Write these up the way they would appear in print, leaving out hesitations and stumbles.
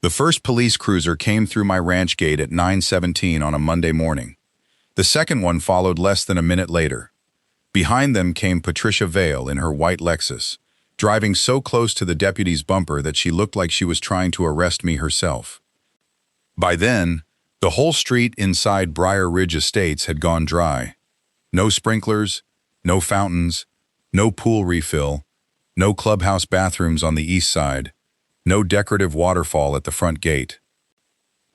The first police cruiser came through my ranch gate at 9:17 on a Monday morning. The second one followed less than a minute later. Behind them came Patricia Vale in her white Lexus, driving so close to the deputy's bumper that she looked like she was trying to arrest me herself. By then, the whole street inside Briar Ridge Estates had gone dry. No sprinklers, no fountains, no pool refill, no clubhouse bathrooms on the east side, no decorative waterfall at the front gate.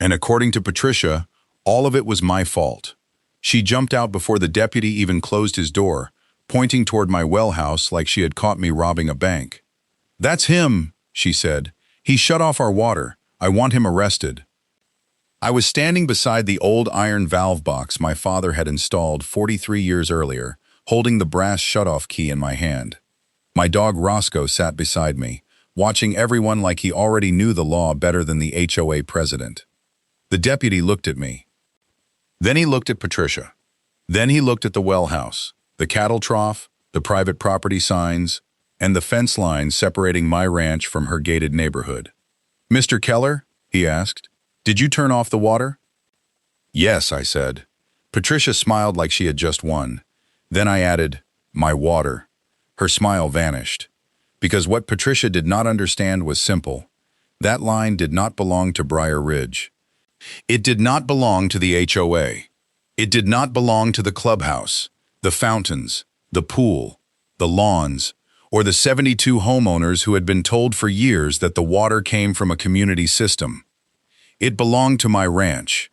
And according to Patricia, all of it was my fault. She jumped out before the deputy even closed his door, pointing toward my well house like she had caught me robbing a bank. "That's him," she said. "He shut off our water. I want him arrested." I was standing beside the old iron valve box my father had installed 43 years earlier, holding the brass shutoff key in my hand. My dog Roscoe sat beside me, watching everyone like he already knew the law better than the HOA president. The deputy looked at me. Then he looked at Patricia. Then he looked at the well house, the cattle trough, the private property signs, and the fence line separating my ranch from her gated neighborhood. "Mr. Keller?" he asked. "Did you turn off the water?" "Yes," I said. Patricia smiled like she had just won. Then I added, "My water." Her smile vanished. Because what Patricia did not understand was simple. That line did not belong to Briar Ridge. It did not belong to the HOA. It did not belong to the clubhouse, the fountains, the pool, the lawns, or the 72 homeowners who had been told for years that the water came from a community system. It belonged to my ranch.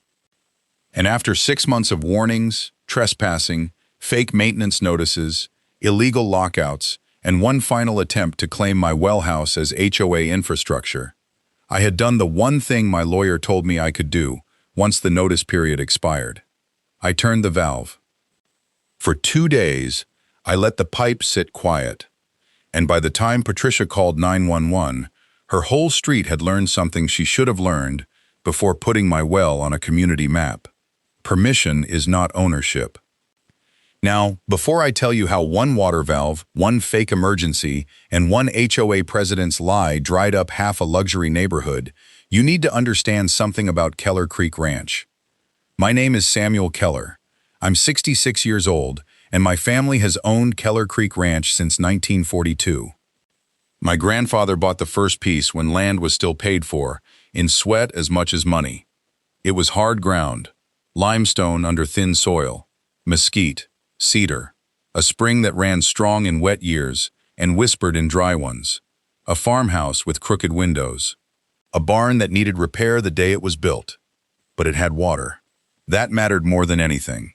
And after 6 months of warnings, trespassing, fake maintenance notices, illegal lockouts, and one final attempt to claim my well house as HOA infrastructure, I had done the one thing my lawyer told me I could do once the notice period expired. I turned the valve. For 2 days, I let the pipe sit quiet. And by the time Patricia called 911, her whole street had learned something she should have learned before putting my well on a community map. Permission is not ownership. Now, before I tell you how one water valve, one fake emergency, and one HOA president's lie dried up half a luxury neighborhood, you need to understand something about Keller Creek Ranch. My name is Samuel Keller. I'm 66 years old, and my family has owned Keller Creek Ranch since 1942. My grandfather bought the first piece when land was still paid for, in sweat as much as money. It was hard ground, limestone under thin soil, mesquite, cedar, a spring that ran strong in wet years and whispered in dry ones, a farmhouse with crooked windows, a barn that needed repair the day it was built, but it had water. That mattered more than anything.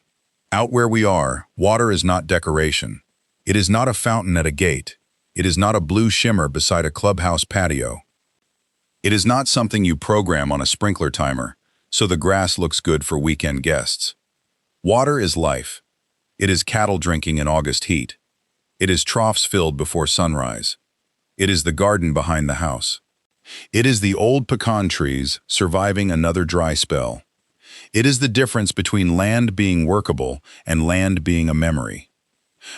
Out where we are, water is not decoration. It is not a fountain at a gate. It is not a blue shimmer beside a clubhouse patio. It is not something you program on a sprinkler timer, so the grass looks good for weekend guests. Water is life. It is cattle drinking in August heat. It is troughs filled before sunrise. It is the garden behind the house. It is the old pecan trees surviving another dry spell. It is the difference between land being workable and land being a memory.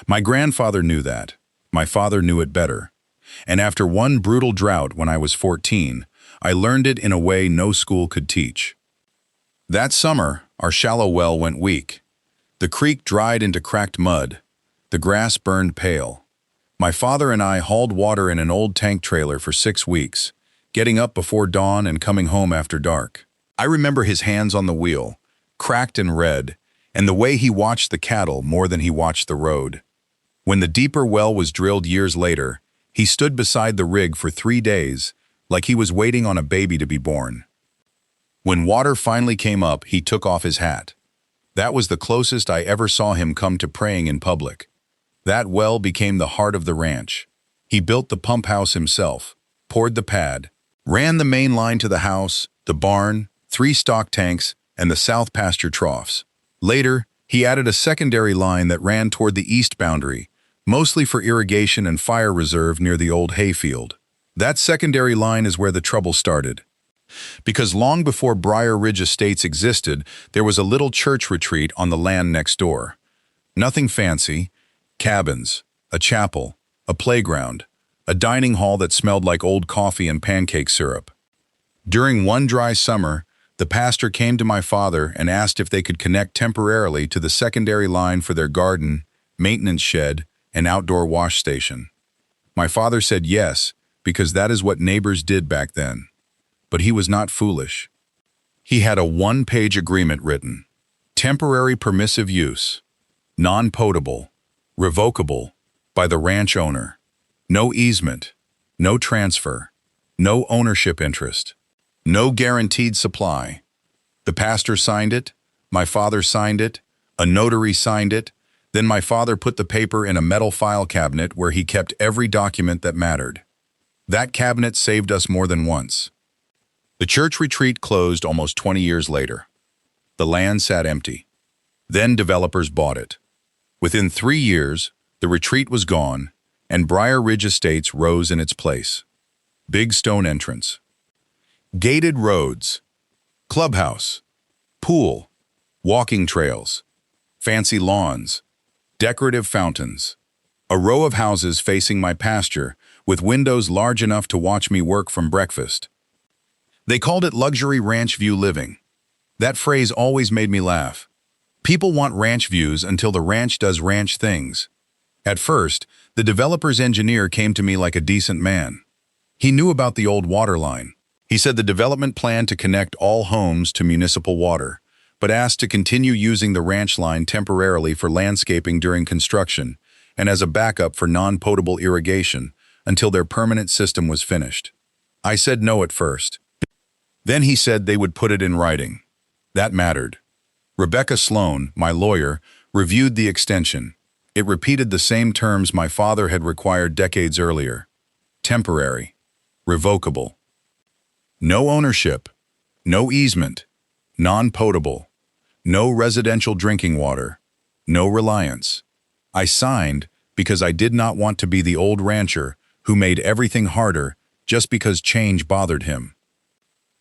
My grandfather knew that. My father knew it better. And after one brutal drought when I was 14, I learned it in a way no school could teach. That summer, our shallow well went weak. The creek dried into cracked mud. The grass burned pale. My father and I hauled water in an old tank trailer for 6 weeks, getting up before dawn and coming home after dark. I remember his hands on the wheel, cracked and red, and the way he watched the cattle more than he watched the road. When the deeper well was drilled years later, he stood beside the rig for 3 days, like he was waiting on a baby to be born. When water finally came up, he took off his hat. That was the closest I ever saw him come to praying in public. That well became the heart of the ranch. He built the pump house himself, poured the pad, ran the main line to the house, the barn, 3 stock tanks, and the south pasture troughs. Later, he added a secondary line that ran toward the east boundary, mostly for irrigation and fire reserve near the old hayfield. That secondary line is where the trouble started. Because long before Briar Ridge Estates existed, there was a little church retreat on the land next door. Nothing fancy, cabins, a chapel, a playground, a dining hall that smelled like old coffee and pancake syrup. During one dry summer, the pastor came to my father and asked if they could connect temporarily to the secondary line for their garden, maintenance shed, and outdoor wash station. My father said yes, because that is what neighbors did back then. But he was not foolish. He had a one-page agreement written. Temporary permissive use. Non-potable. Revocable. By the ranch owner. No easement. No transfer. No ownership interest. No guaranteed supply. The pastor signed it. My father signed it. A notary signed it. Then my father put the paper in a metal file cabinet where he kept every document that mattered. That cabinet saved us more than once. The church retreat closed almost 20 years later. The land sat empty. Then developers bought it. Within 3 years, the retreat was gone, and Briar Ridge Estates rose in its place. Big stone entrance. Gated roads. Clubhouse. Pool. Walking trails. Fancy lawns. Decorative fountains. A row of houses facing my pasture, with windows large enough to watch me work from breakfast. They called it luxury ranch view living. That phrase always made me laugh. People want ranch views until the ranch does ranch things. At first, the developer's engineer came to me like a decent man. He knew about the old water line. He said the development planned to connect all homes to municipal water, but asked to continue using the ranch line temporarily for landscaping during construction and as a backup for non-potable irrigation until their permanent system was finished. I said no at first. Then he said they would put it in writing. That mattered. Rebecca Sloan, my lawyer, reviewed the extension. It repeated the same terms my father had required decades earlier. Temporary. Revocable. No ownership. No easement. Non-potable. No residential drinking water. No reliance. I signed because I did not want to be the old rancher who made everything harder just because change bothered him.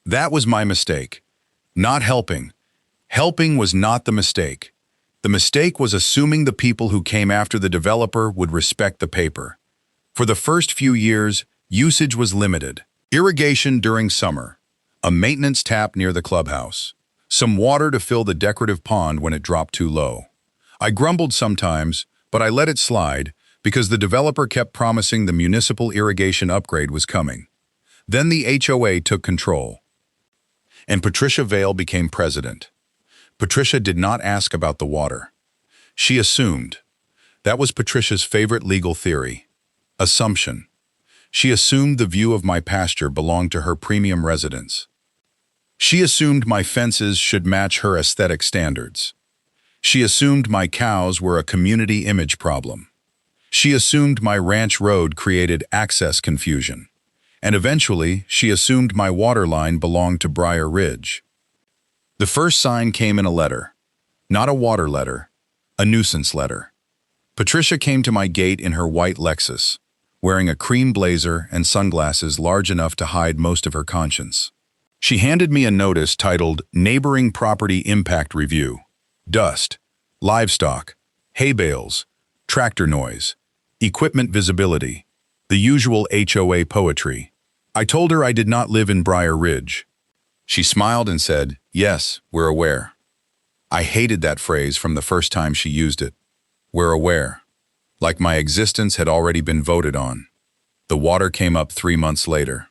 That was my mistake. Not helping. Helping was not the mistake. The mistake was assuming the people who came after the developer would respect the paper. For the first few years, usage was limited. Irrigation during summer. A maintenance tap near the clubhouse. Some water to fill the decorative pond when it dropped too low. I grumbled sometimes, but I let it slide because the developer kept promising the municipal irrigation upgrade was coming. Then the HOA took control, and Patricia Vale became president. Patricia did not ask about the water. She assumed. That was Patricia's favorite legal theory. Assumption. She assumed the view of my pasture belonged to her premium residence. She assumed my fences should match her aesthetic standards. She assumed my cows were a community image problem. She assumed my ranch road created access confusion. And eventually, she assumed my water line belonged to Briar Ridge. The first sign came in a letter. Not a water letter, a nuisance letter. Patricia came to my gate in her white Lexus, wearing a cream blazer and sunglasses large enough to hide most of her conscience. She handed me a notice titled Neighboring Property Impact Review. Dust, livestock, hay bales, tractor noise, equipment visibility, the usual HOA poetry. I told her I did not live in Briar Ridge. She smiled and said, "Yes, we're aware." I hated that phrase from the first time she used it. We're aware. Like my existence had already been voted on. The water came up 3 months later.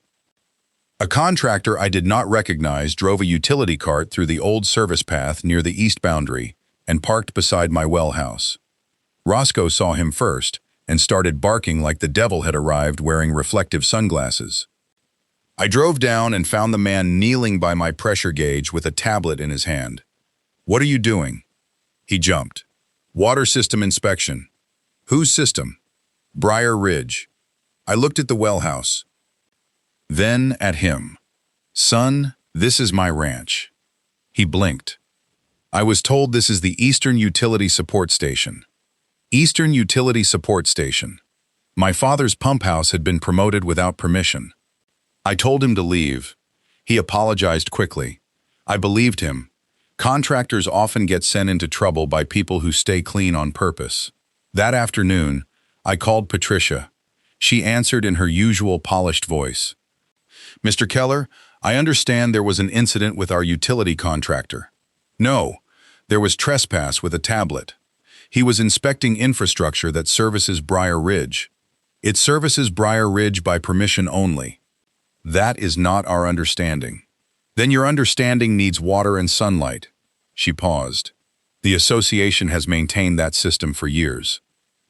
A contractor I did not recognize drove a utility cart through the old service path near the east boundary and parked beside my well house. Roscoe saw him first and started barking like the devil had arrived wearing reflective sunglasses. I drove down and found the man kneeling by my pressure gauge with a tablet in his hand. "What are you doing?" He jumped. "Water system inspection." "Whose system?" "Briar Ridge." I looked at the well house. Then at him. "Son, this is my ranch." He blinked. "I was told this is the Eastern Utility Support Station." Eastern Utility Support Station. My father's pump house had been promoted without permission. I told him to leave. He apologized quickly. I believed him. Contractors often get sent into trouble by people who stay clean on purpose. That afternoon, I called Patricia. She answered in her usual polished voice. "Mr. Keller, I understand there was an incident with our utility contractor. No, there was trespass with a tablet. He was inspecting infrastructure that services Briar Ridge. It services Briar Ridge by permission only. That is not our understanding. Then your understanding needs water and sunlight. She paused. The association has maintained that system for years.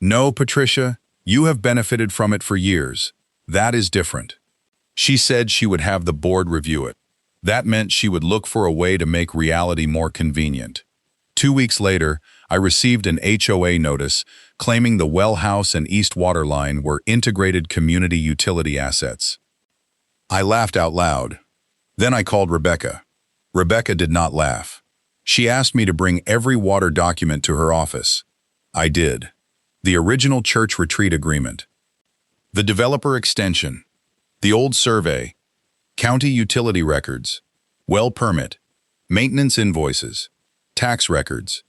No, Patricia, you have benefited from it for years. That is different. She said she would have the board review it. That meant she would look for a way to make reality more convenient. 2 weeks later, I received an HOA notice claiming the well house and east water line were integrated community utility assets. I laughed out loud. Then I called Rebecca. Rebecca did not laugh. She asked me to bring every water document to her office. I did. The original church retreat agreement, the developer extension, the old survey, county utility records, well permit, maintenance invoices, tax records.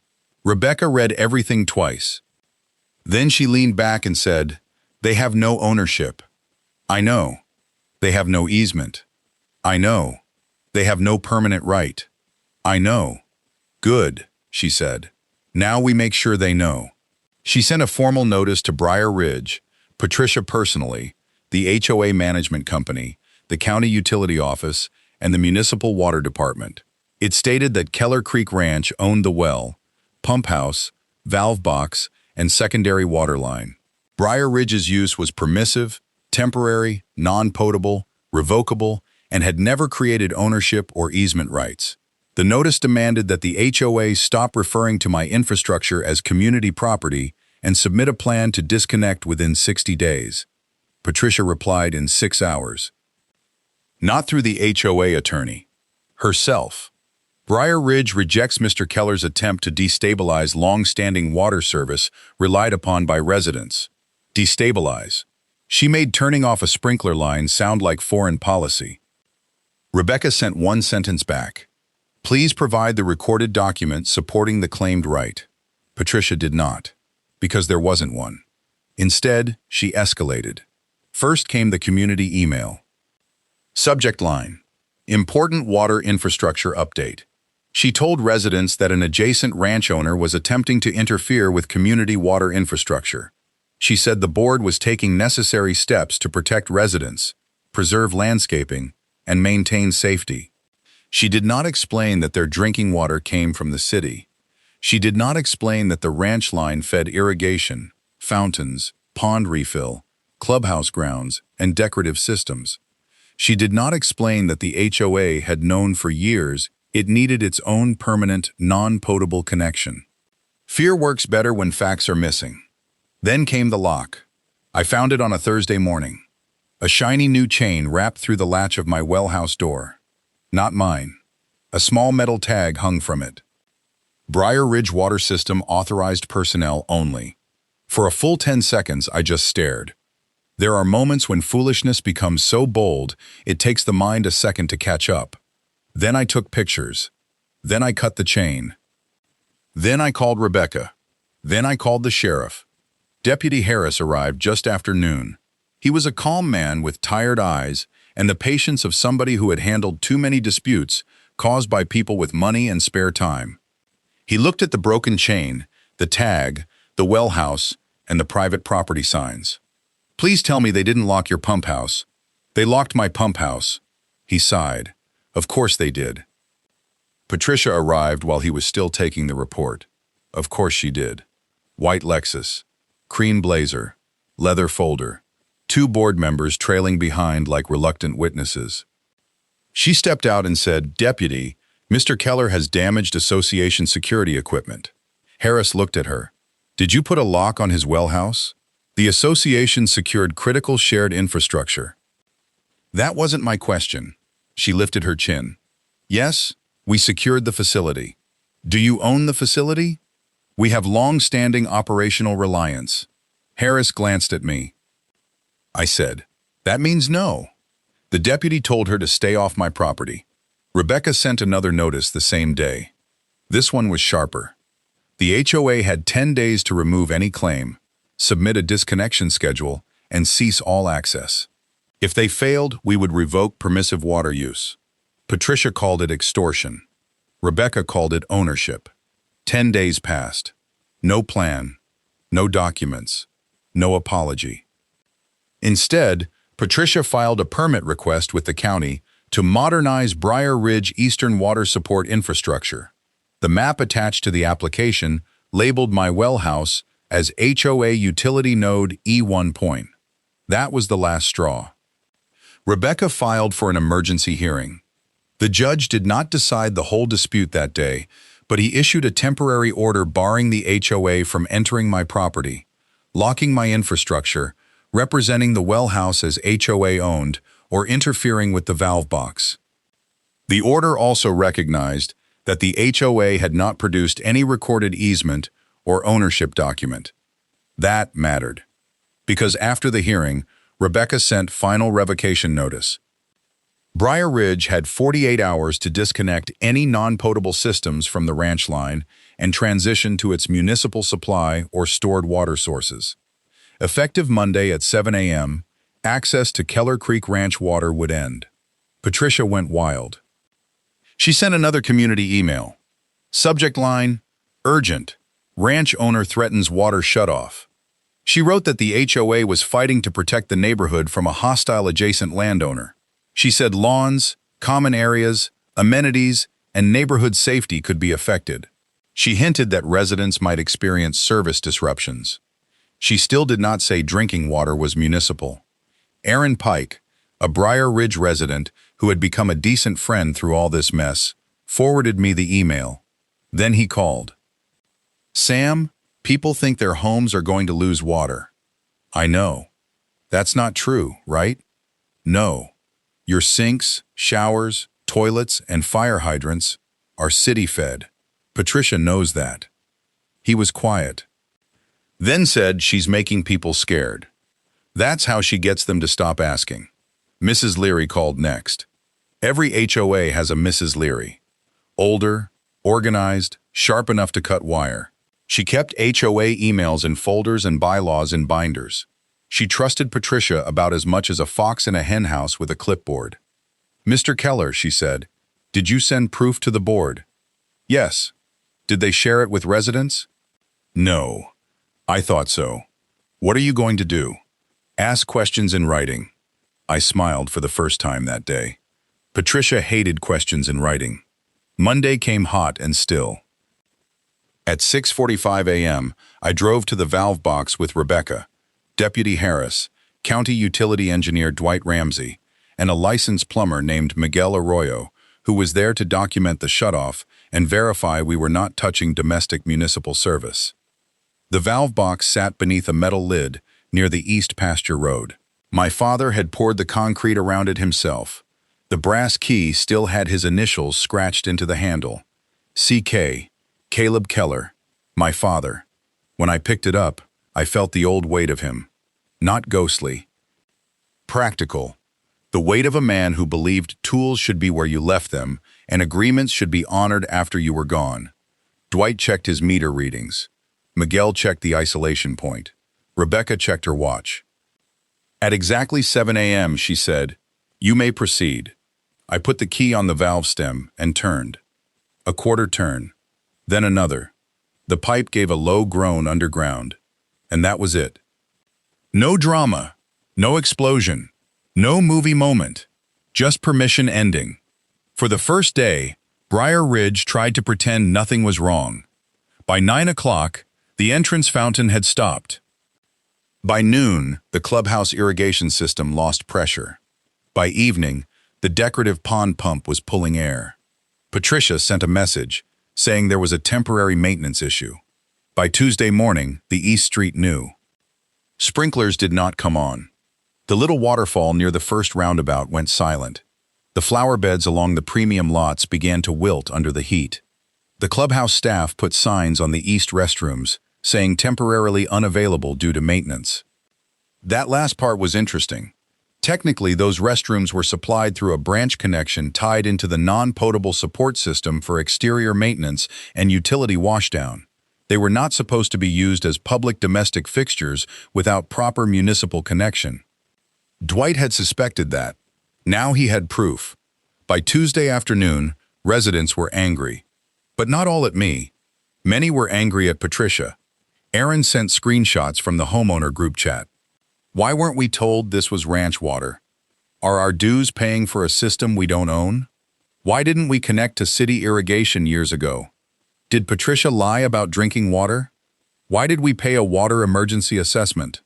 Rebecca read everything twice. Then she leaned back and said, "They have no ownership." I know. They have no easement. I know. They have no permanent right. I know. Good, she said. Now we make sure they know. She sent a formal notice to Briar Ridge, Patricia personally, the HOA management company, the county utility office, and the municipal water department. It stated that Keller Creek Ranch owned the well, pump house, valve box, and secondary water line. Briar Ridge's use was permissive, temporary, non-potable, revocable, and had never created ownership or easement rights. The notice demanded that the HOA stop referring to my infrastructure as community property and submit a plan to disconnect within 60 days. Patricia replied in 6 hours. Not through the HOA attorney. Herself. Briar Ridge rejects Mr. Keller's attempt to destabilize long-standing water service relied upon by residents. Destabilize. She made turning off a sprinkler line sound like foreign policy. Rebecca sent one sentence back. Please provide the recorded document supporting the claimed right. Patricia did not, because there wasn't one. Instead, she escalated. First came the community email. Subject line: Important water infrastructure update. She told residents that an adjacent ranch owner was attempting to interfere with community water infrastructure. She said the board was taking necessary steps to protect residents, preserve landscaping, and maintain safety. She did not explain that their drinking water came from the city. She did not explain that the ranch line fed irrigation, fountains, pond refill, clubhouse grounds, and decorative systems. She did not explain that the HOA had known for years it needed its own permanent, non-potable connection. Fear works better when facts are missing. Then came the lock. I found it on a Thursday morning. A shiny new chain wrapped through the latch of my well house door. Not mine. A small metal tag hung from it. Briar Ridge Water System authorized personnel only. For a full 10 seconds, I just stared. There are moments when foolishness becomes so bold, it takes the mind a second to catch up. Then I took pictures. Then I cut the chain. Then I called Rebecca. Then I called the sheriff. Deputy Harris arrived just after noon. He was a calm man with tired eyes and the patience of somebody who had handled too many disputes caused by people with money and spare time. He looked at the broken chain, the tag, the well house, and the private property signs. Please tell me they didn't lock your pump house. They locked my pump house. He sighed. Of course they did. Patricia arrived while he was still taking the report. Of course she did. White Lexus, cream blazer, leather folder, 2 board members trailing behind like reluctant witnesses. She stepped out and said, "Deputy, Mr. Keller has damaged association security equipment." Harris looked at her. "Did you put a lock on his well house?" The association secured critical shared infrastructure. That wasn't my question. She lifted her chin. Yes, we secured the facility. Do you own the facility? We have long-standing operational reliance. Harris glanced at me. I said, "That means no." The deputy told her to stay off my property. Rebecca sent another notice the same day. This one was sharper. The HOA had 10 days to remove any claim, submit a disconnection schedule, and cease all access. If they failed, we would revoke permissive water use. Patricia called it extortion. Rebecca called it ownership. 10 days passed. No plan, no documents, no apology. Instead, Patricia filed a permit request with the county to modernize Briar Ridge Eastern water support infrastructure. The map attached to the application labeled my well house as HOA Utility Node E1 point. That was the last straw. Rebecca filed for an emergency hearing. The judge did not decide the whole dispute that day, but he issued a temporary order barring the HOA from entering my property, locking my infrastructure, representing the well house as HOA owned, or interfering with the valve box. The order also recognized that the HOA had not produced any recorded easement or ownership document. That mattered, because after the hearing, Rebecca sent final revocation notice. Briar Ridge had 48 hours to disconnect any non-potable systems from the ranch line and transition to its municipal supply or stored water sources. Effective Monday at 7 a.m., access to Keller Creek Ranch water would end. Patricia went wild. She sent another community email. Subject line, urgent. Ranch owner threatens water shutoff. She wrote that the HOA was fighting to protect the neighborhood from a hostile adjacent landowner. She said lawns, common areas, amenities, and neighborhood safety could be affected. She hinted that residents might experience service disruptions. She still did not say drinking water was municipal. Aaron Pike, a Briar Ridge resident who had become a decent friend through all this mess, forwarded me the email. Then he called. Sam, people think their homes are going to lose water. I know. That's not true, right? No. Your sinks, showers, toilets, and fire hydrants are city-fed. Patricia knows that. He was quiet. Then said she's making people scared. That's how she gets them to stop asking. Mrs. Leary called next. Every HOA has a Mrs. Leary. Older, organized, sharp enough to cut wire. She kept HOA emails in folders and bylaws in binders. She trusted Patricia about as much as a fox in a henhouse with a clipboard. Mr. Keller, she said, did you send proof to the board? Yes. Did they share it with residents? No. I thought so. What are you going to do? Ask questions in writing. I smiled for the first time that day. Patricia hated questions in writing. Monday came hot and still. At 6:45 a.m., I drove to the valve box with Rebecca, Deputy Harris, County Utility Engineer Dwight Ramsey, and a licensed plumber named Miguel Arroyo, who was there to document the shutoff and verify we were not touching domestic municipal service. The valve box sat beneath a metal lid near the East Pasture Road. My father had poured the concrete around it himself. The brass key still had his initials scratched into the handle. C.K., Caleb Keller, my father. When I picked it up, I felt the old weight of him. Not ghostly. Practical. The weight of a man who believed tools should be where you left them and agreements should be honored after you were gone. Dwight checked his meter readings. Miguel checked the isolation point. Rebecca checked her watch. At exactly 7 a.m., she said, "You may proceed." I put the key on the valve stem and turned. A quarter turn. Then another. The pipe gave a low groan underground. And that was it. No drama. No explosion. No movie moment. Just permission ending. For the first day, Briar Ridge tried to pretend nothing was wrong. By 9 o'clock, the entrance fountain had stopped. By noon, the clubhouse irrigation system lost pressure. By evening, the decorative pond pump was pulling air. Patricia sent a message saying there was a temporary maintenance issue. By Tuesday morning, the East Street knew. Sprinklers did not come on. The little waterfall near the first roundabout went silent. The flower beds along the premium lots began to wilt under the heat. The clubhouse staff put signs on the east restrooms saying temporarily unavailable due to maintenance. That last part was interesting. Technically, those restrooms were supplied through a branch connection tied into the non-potable support system for exterior maintenance and utility washdown. They were not supposed to be used as public domestic fixtures without proper municipal connection. Dwight had suspected that. Now he had proof. By Tuesday afternoon, residents were angry. But not all at me. Many were angry at Patricia. Aaron sent screenshots from the homeowner group chat. Why weren't we told this was ranch water? Are our dues paying for a system we don't own? Why didn't we connect to city irrigation years ago? Did Patricia lie about drinking water? Why did we pay a water emergency assessment?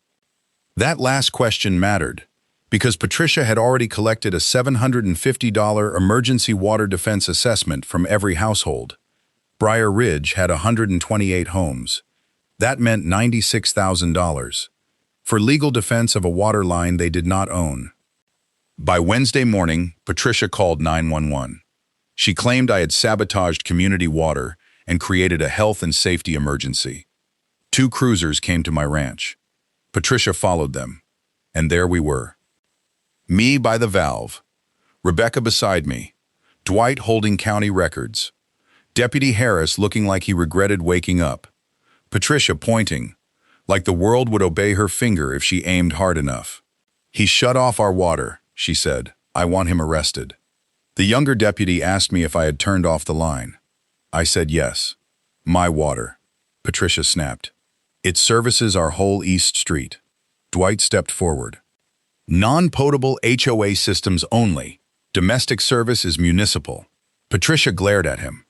That last question mattered, because Patricia had already collected a $750 emergency water defense assessment from every household. Briar Ridge had 128 homes. That meant $96,000 for legal defense of a water line they did not own. By Wednesday morning, Patricia called 911. She claimed I had sabotaged community water and created a health and safety emergency. 2 cruisers came to my ranch. Patricia followed them, and there we were. Me by the valve, Rebecca beside me, Dwight holding county records, Deputy Harris looking like he regretted waking up, Patricia pointing, like the world would obey her finger if she aimed hard enough. "He shut off our water," she said. "I want him arrested." The younger deputy asked me if I had turned off the line. I said yes. "My water," Patricia snapped. "It services our whole East Street." Dwight stepped forward. "Non-potable HOA systems only. Domestic service is municipal." Patricia glared at him.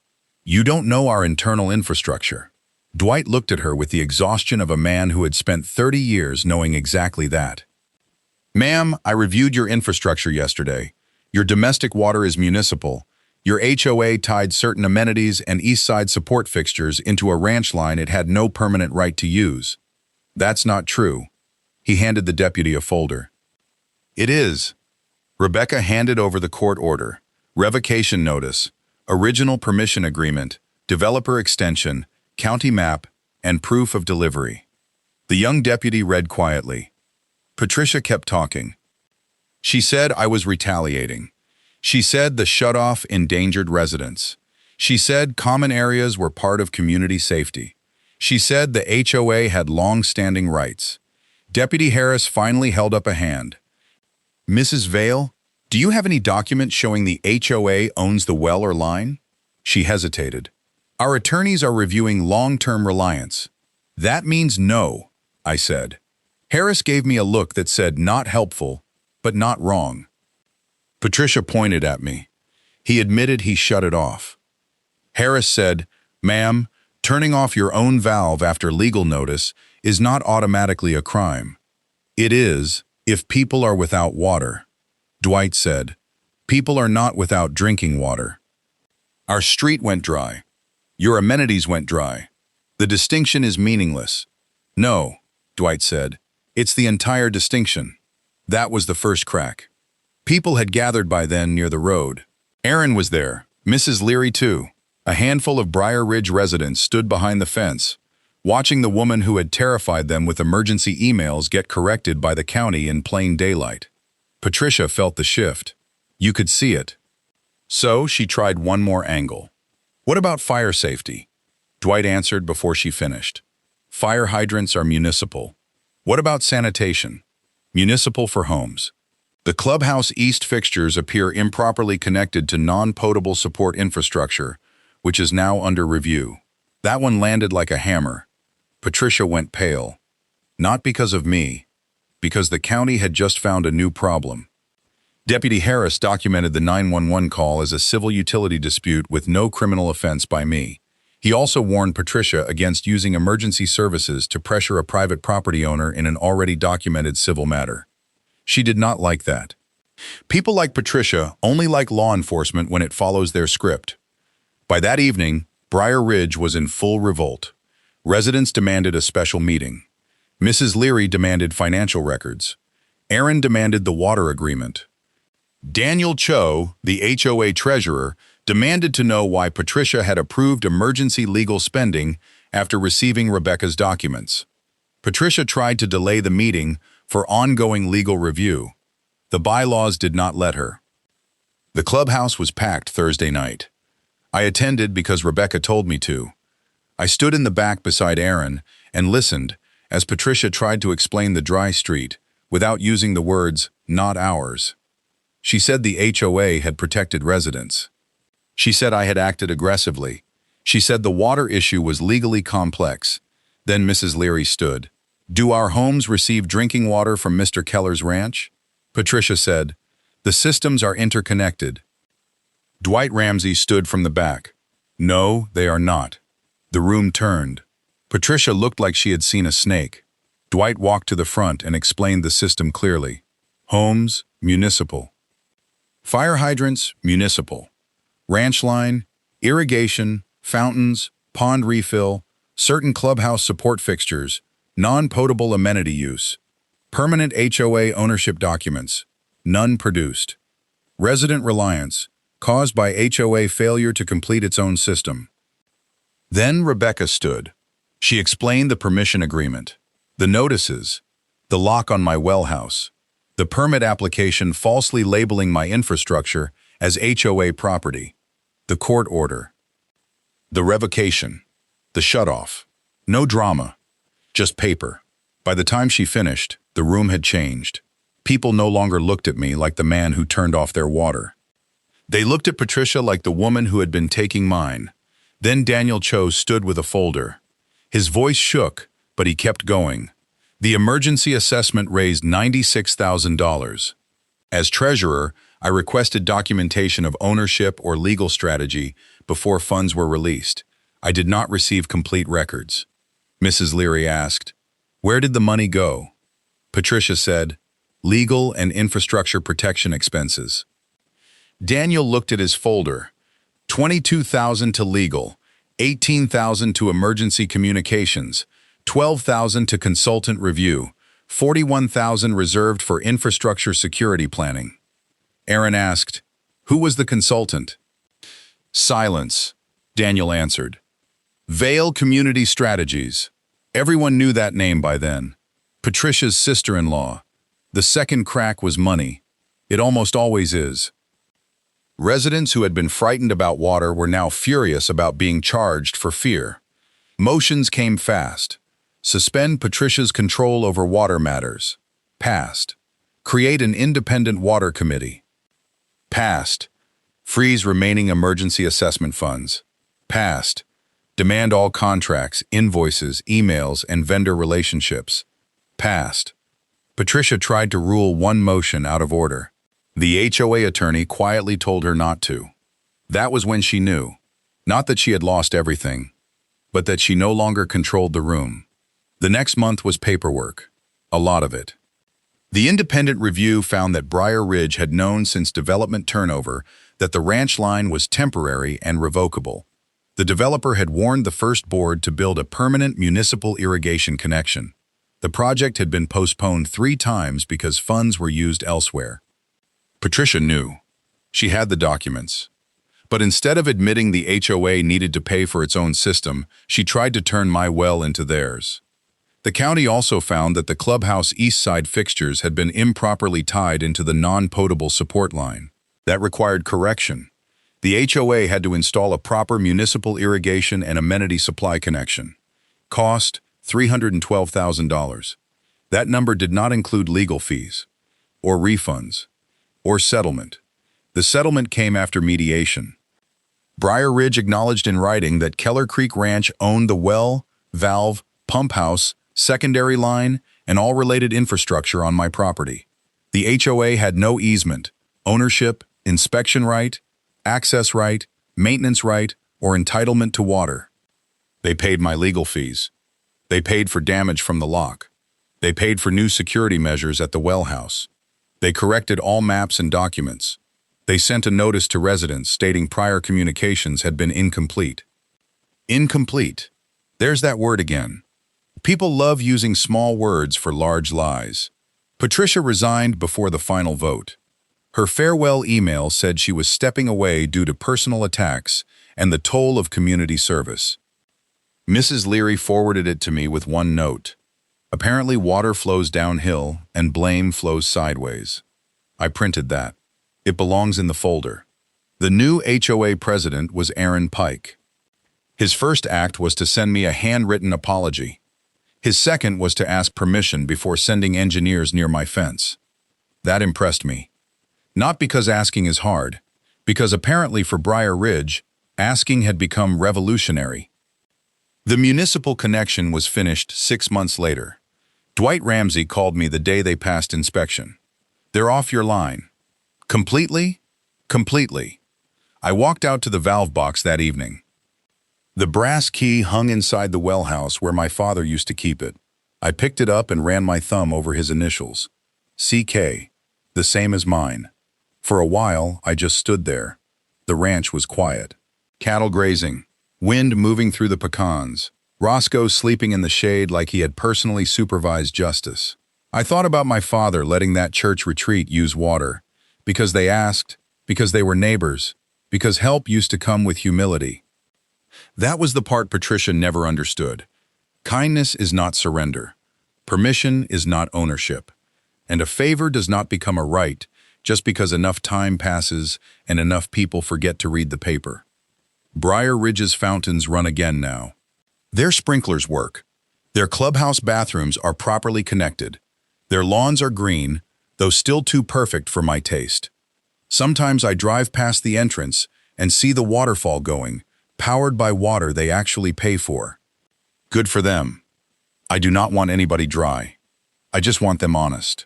"You don't know our internal infrastructure." Dwight looked at her with the exhaustion of a man who had spent 30 years knowing exactly that. "Ma'am, I reviewed your infrastructure yesterday. Your domestic water is municipal. Your HOA tied certain amenities and east side support fixtures into a ranch line it had no permanent right to use." "That's not true." He handed the deputy a folder. "It is." Rebecca handed over the court order, revocation notice, original permission agreement, developer extension, county map, and proof of delivery. The young deputy read quietly. Patricia kept talking. "She said I was retaliating. She said the shutoff endangered residents. She said common areas were part of community safety. She said the HOA had long-standing rights." Deputy Harris finally held up a hand. "Mrs. Vale, do you have any document showing the HOA owns the well or line?" She hesitated. "Our attorneys are reviewing long-term reliance." "That means no," I said. Harris gave me a look that said not helpful, but not wrong. Patricia pointed at me. He admitted he shut it off. Harris said, "Ma'am, turning off your own valve after legal notice is not automatically a crime. It is if people are without water." Dwight said, "People are not without drinking water. Our street went dry. Your amenities went dry. The distinction is meaningless." "No," Dwight said. "It's the entire distinction." That was the first crack. People had gathered by then near the road. Aaron was there, Mrs. Leary too. A handful of Briar Ridge residents stood behind the fence, watching the woman who had terrified them with emergency emails get corrected by the county in plain daylight. Patricia felt the shift. You could see it. So she tried one more angle. "What about fire safety?" Dwight answered before she finished. "Fire hydrants are municipal." "What about sanitation?" "Municipal for homes." "The clubhouse east fixtures appear improperly connected to non-potable support infrastructure, which is now under review." That one landed like a hammer. Patricia went pale. Not because of me, because the county had just found a new problem. Deputy Harris documented the 911 call as a civil utility dispute with no criminal offense by me. He also warned Patricia against using emergency services to pressure a private property owner in an already documented civil matter. She did not like that. People like Patricia only like law enforcement when it follows their script. By that evening, Briar Ridge was in full revolt. Residents demanded a special meeting. Mrs. Leary demanded financial records. Aaron demanded the water agreement. Daniel Cho, the HOA treasurer, demanded to know why Patricia had approved emergency legal spending after receiving Rebecca's documents. Patricia tried to delay the meeting for ongoing legal review. The bylaws did not let her. The clubhouse was packed Thursday night. I attended because Rebecca told me to. I stood in the back beside Aaron and listened as Patricia tried to explain the dry street without using the words, "not ours." She said the HOA had protected residents. She said I had acted aggressively. She said the water issue was legally complex. Then Mrs. Leary stood. "Do our homes receive drinking water from Mr. Keller's ranch?" Patricia said, "The systems are interconnected." Dwight Ramsey stood from the back. "No, they are not." The room turned. Patricia looked like she had seen a snake. Dwight walked to the front and explained the system clearly. Homes, municipal. Fire hydrants, municipal. Ranch line, irrigation, fountains, pond refill, certain clubhouse support fixtures, non-potable amenity use. Permanent HOA ownership documents, none produced. Resident reliance, caused by HOA failure to complete its own system. Then Rebecca stood. She explained the permission agreement, the notices, the lock on my well house, the permit application falsely labeling my infrastructure as HOA property, the court order, the revocation, the shutoff. No drama, just paper. By the time she finished, the room had changed. People no longer looked at me like the man who turned off their water. They looked at Patricia like the woman who had been taking mine. Then Daniel Cho stood with a folder. His voice shook, but he kept going. The emergency assessment raised $96,000. As treasurer, I requested documentation of ownership or legal strategy before funds were released. I did not receive complete records. Mrs. Leary asked, "Where did the money go?" Patricia said, "Legal and infrastructure protection expenses." Daniel looked at his folder. $22,000 to legal, $18,000 to emergency communications, $12,000 to consultant review, $41,000 reserved for infrastructure security planning. Aaron asked, "Who was the consultant?" "Silence," Daniel answered. Vale Community Strategies. Everyone knew that name by then. Patricia's sister-in-law. The second crack was money. It almost always is. Residents who had been frightened about water were now furious about being charged for fear. Motions came fast. Suspend Patricia's control over water matters. Passed. Create an independent water committee. Passed. Freeze remaining emergency assessment funds. Passed. Demand all contracts, invoices, emails, and vendor relationships. Passed. Patricia tried to rule one motion out of order. The HOA attorney quietly told her not to. That was when she knew, not that she had lost everything, but that she no longer controlled the room. The next month was paperwork, a lot of it. The independent review found that Briar Ridge had known since development turnover that the ranch line was temporary and revocable. The developer had warned the first board to build a permanent municipal irrigation connection. The project had been postponed 3 times because funds were used elsewhere. Patricia knew. She had the documents. But instead of admitting the HOA needed to pay for its own system, she tried to turn my well into theirs. The county also found that the clubhouse east side fixtures had been improperly tied into the non-potable support line. That required correction. The HOA had to install a proper municipal irrigation and amenity supply connection. Cost, $312,000. That number did not include legal fees, or refunds, or settlement. The settlement came after mediation. Briar Ridge acknowledged in writing that Keller Creek Ranch owned the well, valve, pump house, secondary line, and all related infrastructure on my property. The HOA had no easement, ownership, inspection right, access right, maintenance right, or entitlement to water. They paid my legal fees. They paid for damage from the lock. They paid for new security measures at the well house. They corrected all maps and documents. They sent a notice to residents stating prior communications had been incomplete. Incomplete. There's that word again. People love using small words for large lies. Patricia resigned before the final vote. Her farewell email said she was stepping away due to personal attacks and the toll of community service. Mrs. Leary forwarded it to me with one note. Apparently water flows downhill and blame flows sideways. I printed that. It belongs in the folder. The new HOA president was Aaron Pike. His first act was to send me a handwritten apology. His second was to ask permission before sending engineers near my fence. That impressed me. Not because asking is hard, because apparently for Briar Ridge, asking had become revolutionary. The municipal connection was finished 6 months later. Dwight Ramsey called me the day they passed inspection. "They're off your line." Completely? Completely. I walked out to the valve box that evening. The brass key hung inside the well house where my father used to keep it. I picked it up and ran my thumb over his initials. CK, the same as mine. For a while, I just stood there. The ranch was quiet. Cattle grazing, wind moving through the pecans, Roscoe sleeping in the shade like he had personally supervised justice. I thought about my father letting that church retreat use water, because they asked, because they were neighbors, because help used to come with humility. That was the part Patricia never understood. Kindness is not surrender. Permission is not ownership. And a favor does not become a right just because enough time passes and enough people forget to read the paper. Briar Ridge's fountains run again now. Their sprinklers work. Their clubhouse bathrooms are properly connected. Their lawns are green, though still too perfect for my taste. Sometimes I drive past the entrance and see the waterfall going, powered by water they actually pay for. Good for them. I do not want anybody dry. I just want them honest.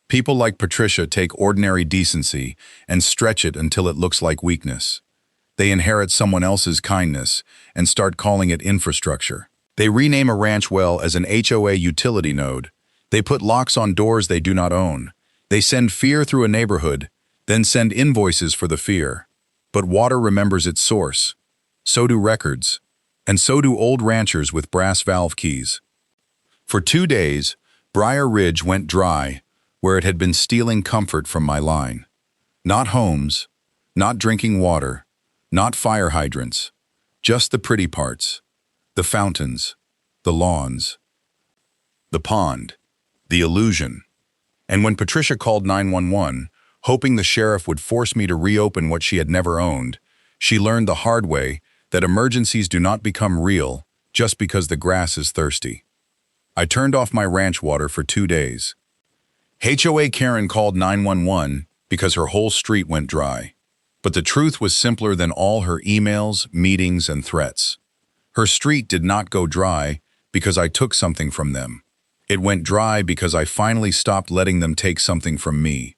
People like Patricia take ordinary decency and stretch it until it looks like weakness. They inherit someone else's kindness and start calling it infrastructure. They rename a ranch well as an HOA utility node. They put locks on doors they do not own. They send fear through a neighborhood, then send invoices for the fear. But water remembers its source. So do records. And so do old ranchers with brass valve keys. For 2 days, Briar Ridge went dry, where it had been stealing comfort from my line. Not homes, not drinking water, not fire hydrants, just the pretty parts, the fountains, the lawns, the pond, the illusion. And when Patricia called 911, hoping the sheriff would force me to reopen what she had never owned, she learned the hard way that emergencies do not become real just because the grass is thirsty. I turned off my ranch water for 2 days. HOA Karen called 911 because her whole street went dry. But the truth was simpler than all her emails, meetings, and threats. Her street did not go dry because I took something from them. It went dry because I finally stopped letting them take something from me.